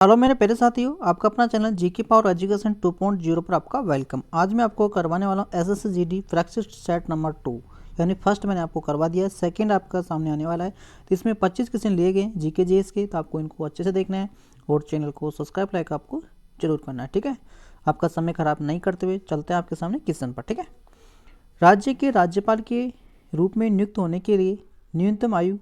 Hello मेरे प्यारे साथियों, आपका अपना चैनल जीके पावर एजुकेशन 2.0 पर आपका वेलकम। आज मैं आपको करवाने वाला हूँ एसएससी फ्रैक्चर सेट नंबर 2, यानी फर्स्ट मैंने आपको करवा दिया है, सेकंड आपका सामने आने वाला है। तो इसमें 25 क्वेश्चन लिए गए जीके जीएस के, तो आपको इनको अच्छे से देखना है और चैनल को सब्सक्राइब लाइक आपको जरूर करना है। ठीक है, आपका समय खराब नहीं करते हुए चलते हैं आपके सामने क्वेश्चन पर। ठीक है, राज्य के राज्यपाल के रूप में नियुक्त होने के लिए न्यूनतम आयु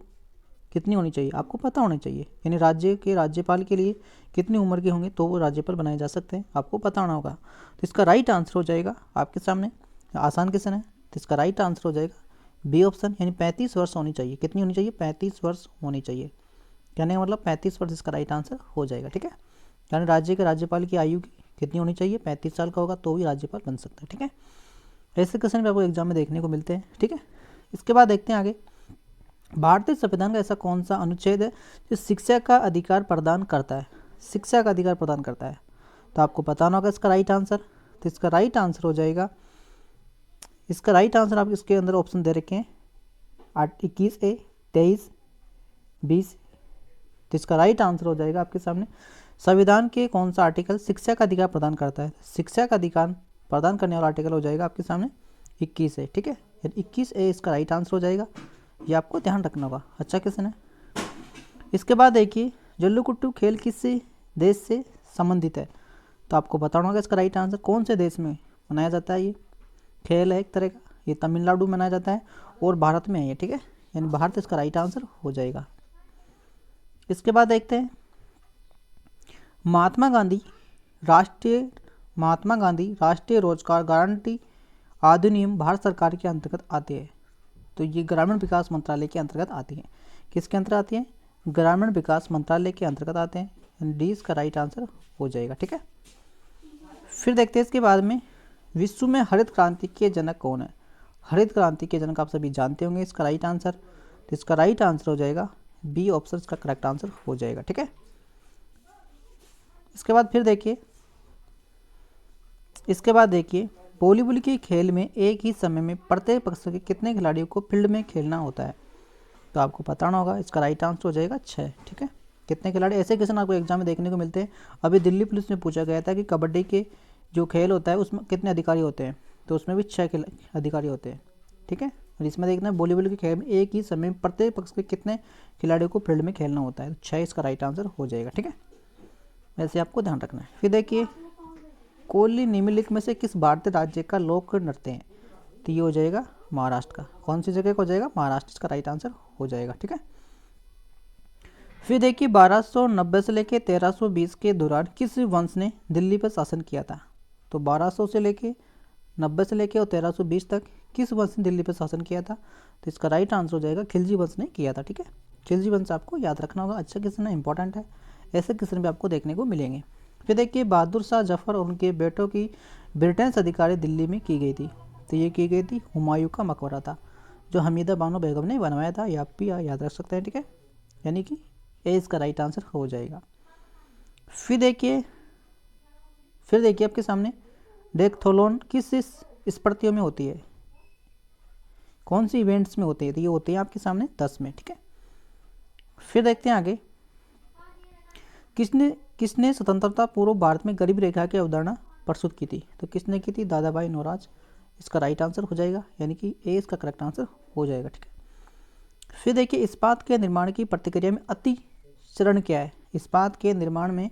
कितनी होनी चाहिए, आपको पता होना चाहिए। यानी राज्य के राज्यपाल के लिए कितनी उम्र के होंगे तो वो राज्यपाल बनाए जा सकते हैं, आपको पता होना होगा। तो इसका राइट आंसर हो जाएगा आपके सामने, आसान क्वेश्चन है, तो इसका राइट आंसर हो जाएगा बी ऑप्शन, यानी 35 वर्ष होनी चाहिए। कितनी होनी चाहिए? 35 वर्ष होनी चाहिए। कहने का मतलब 35 वर्ष इसका राइट आंसर हो जाएगा। ठीक है, यानी राज्य के राज्यपाल की आयु कितनी होनी चाहिए? 35 साल का होगा तो भी राज्यपाल बन सकता है। ठीक है, ऐसे क्वेश्चन भी आपको एग्जाम में देखने को मिलते हैं। ठीक है, इसके बाद देखते हैं आगे। भारतीय संविधान का ऐसा कौन सा अनुच्छेद है जो शिक्षा का अधिकार प्रदान करता है? शिक्षा का अधिकार प्रदान करता है, तो आपको बताना होगा इसका राइट आंसर। तो इसका राइट आंसर हो जाएगा, इसका राइट आंसर आप इसके अंदर ऑप्शन दे रखे हैं 21A, 23, 20। तो इसका राइट आंसर हो जाएगा आपके सामने संविधान के कौन सा आर्टिकल शिक्षा का अधिकार प्रदान करता है? शिक्षा का अधिकार प्रदान करने वाला आर्टिकल हो जाएगा आपके सामने 21A। ठीक है, 21A इसका राइट आंसर हो जाएगा, ये आपको ध्यान रखना होगा। अच्छा क्वेश्चन है। इसके बाद देखिए, जल्लू कुट्टू खेल किस देश से संबंधित है? तो आपको बताना होगा इसका राइट आंसर। कौन से देश में मनाया जाता है? ये खेल है एक तरह का, ये तमिलनाडु में मनाया जाता है और भारत में है ये। ठीक है, यानी भारत इसका राइट आंसर हो जाएगा। इसके बाद देखते हैं, महात्मा गांधी राष्ट्रीय रोजगार गारंटी अधिनियम भारत सरकार के अंतर्गत आते हैं। तो ये ग्रामीण विकास मंत्रालय के अंतर्गत आती है। किसके अंतर्गत आती है? ग्रामीण विकास मंत्रालय के अंतर्गत आते हैं। डी इसका राइट आंसर हो जाएगा। ठीक है, फिर देखते हैं इसके बाद में, विश्व में हरित क्रांति के जनक कौन है? हरित क्रांति के जनक आप सभी जानते होंगे इसका राइट आंसर। तो इसका राइट आंसर हो जाएगा बी ऑप्शन, इसका करेक्ट आंसर हो जाएगा। ठीक है, इसके बाद फिर देखिए, वॉलीबॉल के खेल में एक ही समय में प्रत्येक पक्ष के कितने खिलाड़ियों को फील्ड में खेलना होता है? तो आपको बताना होगा, इसका राइट आंसर हो जाएगा 6। ठीक है, कितने खिलाड़ी? ऐसे क्वेश्चन आपको एग्जाम में देखने को मिलते हैं। अभी दिल्ली पुलिस में पूछा गया था कि कबड्डी के जो खेल होता है उसमें कितने अधिकारी होते हैं, तो उसमें भी 6 अधिकारी होते हैं। ठीक है, और इसमें देखना है वॉलीबॉल के खेल में एक ही समय में प्रत्येक पक्ष के कितने खिलाड़ियों को फील्ड में खेलना होता है, तो 6 इसका राइट आंसर हो जाएगा। ठीक है, वैसे आपको ध्यान रखना है। फिर देखिए, कोली निम्नलिखित में से किस भारतीय राज्य का लोक नृत्य है? तो ये हो जाएगा महाराष्ट्र का। कौन सी जगह का हो जाएगा? महाराष्ट्र, इसका राइट आंसर हो जाएगा। ठीक है, फिर देखिए, 1290 से लेकर 1320 के दौरान किस वंश ने दिल्ली पर शासन किया था? तो 1200 से लेके 90 से लेके और 1320 तक किस वंश ने दिल्ली पर शासन किया था? तो इसका राइट आंसर हो जाएगा खिलजी वंश ने किया था। ठीक है, खिलजी वंश आपको याद रखना होगा। अच्छा क्वेश्चन है, इंपॉर्टेंट है, ऐसे क्वेश्चन भी आपको देखने को मिलेंगे। फिर देखिए, बहादुर शाह जफर और उनके बेटों की ब्रिटेन से अधिकारी दिल्ली में की गई थी। तो ये की गई थी हुमायूं का मकबरा था, जो हमीदा बानो बेगम ने बनवाया था। ये आप भी याद रख सकते हैं। ठीक है, यानी कि ए इसका राइट आंसर हो जाएगा। फिर देखिए आपके सामने, डेकथलॉन किस स्पर्तियों में होती है? कौन सी इवेंट्स में होती है? तो ये होती है आपके सामने 10 में। ठीक है, फिर देखते हैं आगे, किसने स्वतंत्रता पूर्व भारत में गरीब रेखा की अवधारणा प्रस्तुत की थी? तो किसने की थी? दादा भाई नौरोज, इसका राइट आंसर हो जाएगा, यानी कि ए इसका करेक्ट आंसर हो जाएगा। ठीक है, फिर देखिए, इस्पात के निर्माण की प्रक्रिया में अति चरण क्या है? इस्पात के निर्माण में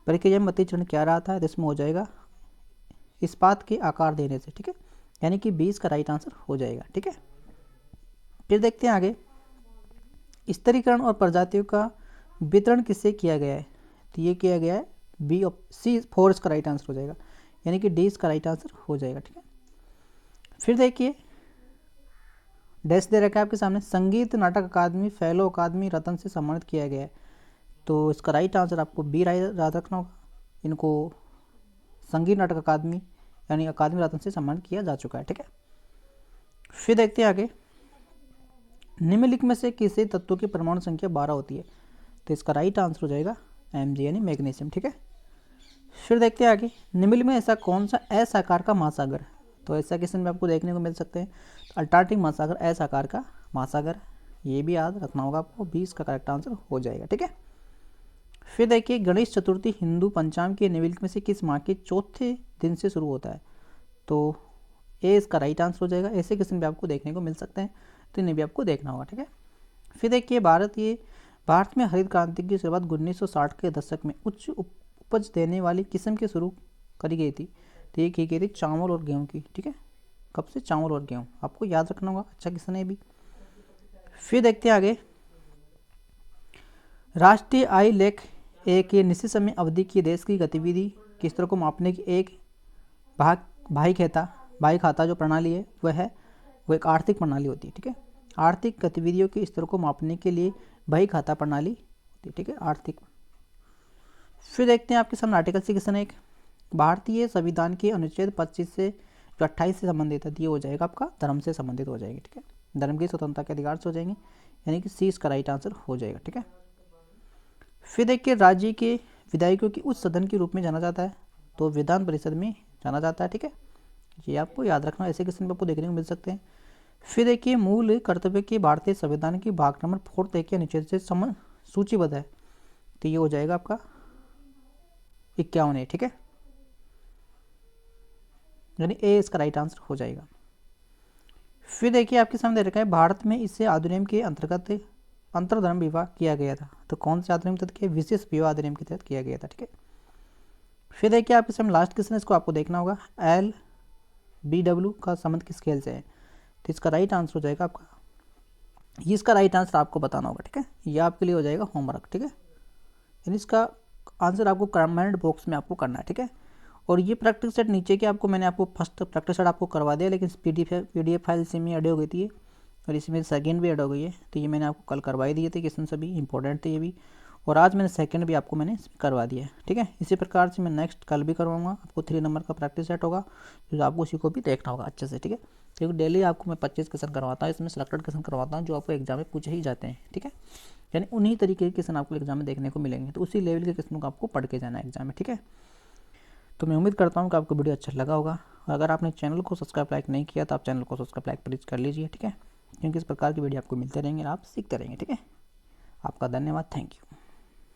प्रक्रिया में अति चरण क्या रहा था? इसमें हो जाएगा इस्पात के आकार देने से। ठीक है, यानी कि 20 का राइट आंसर हो जाएगा। ठीक है, फिर देखते हैं आगे, स्तरीकरण और प्रजातियों का वितरण किससे किया गया है? तो ये किया गया है बी सी 4 इसका राइट आंसर हो जाएगा, यानी कि डी इसका राइट आंसर हो जाएगा। ठीक है, फिर देखिए, डैश दे रखा है आपके सामने, संगीत नाटक अकादमी फेलो अकादमी रत्न से सम्मानित किया गया है। तो इसका राइट आंसर आपको बी याद रखना होगा। इनको संगीत नाटक अकादमी यानी अकादमी रत्न से सम्मानित किया जा चुका है। ठीक है, फिर देखते हैं आगे, निम्नलिखित में से किसी तत्व की परमाणु संख्या 12 होती है? तो इसका राइट आंसर हो जाएगा Mg यानी मैग्नीशियम। ठीक है, फिर देखते हैं आगे, निम्नलिखित में ऐसा कौन सा एस आकार का महासागर? तो ऐसा क्वेश्चन में आपको देखने को मिल सकते हैं। अल्टार्कटिक महासागर एस आकार का महासागर, ये भी याद रखना होगा आपको। 20 का करेक्ट आंसर हो जाएगा। ठीक है, फिर देखिए गणेश चतुर्थी हिंदू पंचांग के निम्नलिखित में से किस माह के चौथे दिन से शुरू होता है? तो ए इसका राइट आंसर हो जाएगा। ऐसे क्वेश्चन भी आपको देखने को मिल सकते हैं, तो इन्हें भी आपको देखना होगा, ठीक है। फिर देखिए भारत में हरित क्रांति की शुरुआत 1960 के दशक में उच्च उपज देने वाली किस्म की शुरू करी गई थी। तो ये की गई थी चावल और गेहूँ की, ठीक है। कब से? चावल और गेहूँ, आपको याद रखना होगा। अच्छा क्वेश्चन है भी। फिर देखते हैं आगे, राष्ट्रीय आय लेख एक निश्चित समय अवधि की देश की गतिविधि के स्तर को मापने की एक भाई खाता जो प्रणाली है वो एक आर्थिक प्रणाली होती है, ठीक है। आर्थिक गतिविधियों के स्तर को मापने के लिए भाई खाता प्रणाली होती है, ठीक है, आर्थिक। फिर देखते हैं आपके सामने आर्टिकल से क्वेश्चन एक, भारतीय संविधान के अनुच्छेद 25 से जो 28 से संबंधित है, ये हो जाएगा आपका धर्म से संबंधित हो जाएगी, ठीक है। धर्म की स्वतंत्रता के अधिकार से हो जाएंगे, यानी कि सी इसका राइट आंसर हो जाएगा, ठीक है। फिर देखिए राज्य के विधायकों की उच्च सदन के रूप में जाना जाता है, तो विधान परिषद में जाना जाता है, ठीक है। ये आपको याद रखना, ऐसे क्वेश्चन भी आपको देखने को मिल सकते हैं। फिर देखिए मूल कर्तव्य के भारतीय संविधान की भाग नंबर 4 देखिए अनुच्छेद से सूचीबद्ध है, तो ये हो जाएगा आपका 51 है, ठीक है, यानी ए इसका राइट आंसर हो जाएगा। फिर देखिए आपके सामने रखा है भारत में इससे अधिनियम के अंतर्गत अंतरधर्म विवाह किया गया था, तो कौन से अधिनियम के तहत किया? विशेष विवाह अधिनियम के तहत किया गया था, ठीक है। फिर देखिए आपके सामने लास्ट क्वेश्चन, इसको आपको देखना होगा, LBW का संबंध किस खेल से है? तो इसका राइट आंसर हो जाएगा आपका, ये इसका राइट आंसर आपको बताना होगा, ठीक है। ये आपके लिए हो जाएगा होमवर्क, ठीक है, यानी इसका आंसर आपको कमेंट बॉक्स में आपको करना है, ठीक है। और ये प्रैक्टिस सेट नीचे के मैंने आपको फर्स्ट प्रैक्टिस सेट आपको करवा दिया, लेकिन PDF फाइल से में ऐड हो गई थी और इसमें सेकंड भी ऐड हो गई है, तो ये मैंने आपको कल करवाई दिए थे, क्वेश्चन सभी इंपॉर्टेंट थे ये भी, और आज मैंने सेकंड भी आपको मैंने करवा दिया है, ठीक है। इसी प्रकार से मैं नेक्स्ट कल भी करवाऊंगा, आपको 3 नंबर का प्रैक्टिस सेट होगा, जो आपको उसी को भी देखना होगा अच्छे से, ठीक है। क्योंकि डेली आपको मैं 25 क्वेश्चन करवाता हूँ, इसमें सेलेक्टेड क्वेश्चन करवाता हूँ जो आपको एग्जाम में पूछे ही जाते हैं, ठीक है। यानी उन्हीं तरीके के क्वेश्चन आपको एग्जाम में देखने को मिलेंगे, तो उसी लेवल के क्वेश्चनों को आपको पढ़ के जाना है एग्जाम में, ठीक है। तो मैं उम्मीद करता हूँ कि आपको वीडियो अच्छा लगा होगा। अगर आपने चैनल को सब्सक्राइब लाइक नहीं किया तो आप चैनल को सब्सक्राइब लाइक प्लीज़ कर लीजिए, ठीक है, क्योंकि इस प्रकार की वीडियो आपको मिलते रहेंगे और आप सीखते रहेंगे, ठीक है। आपका धन्यवाद, थैंक यू।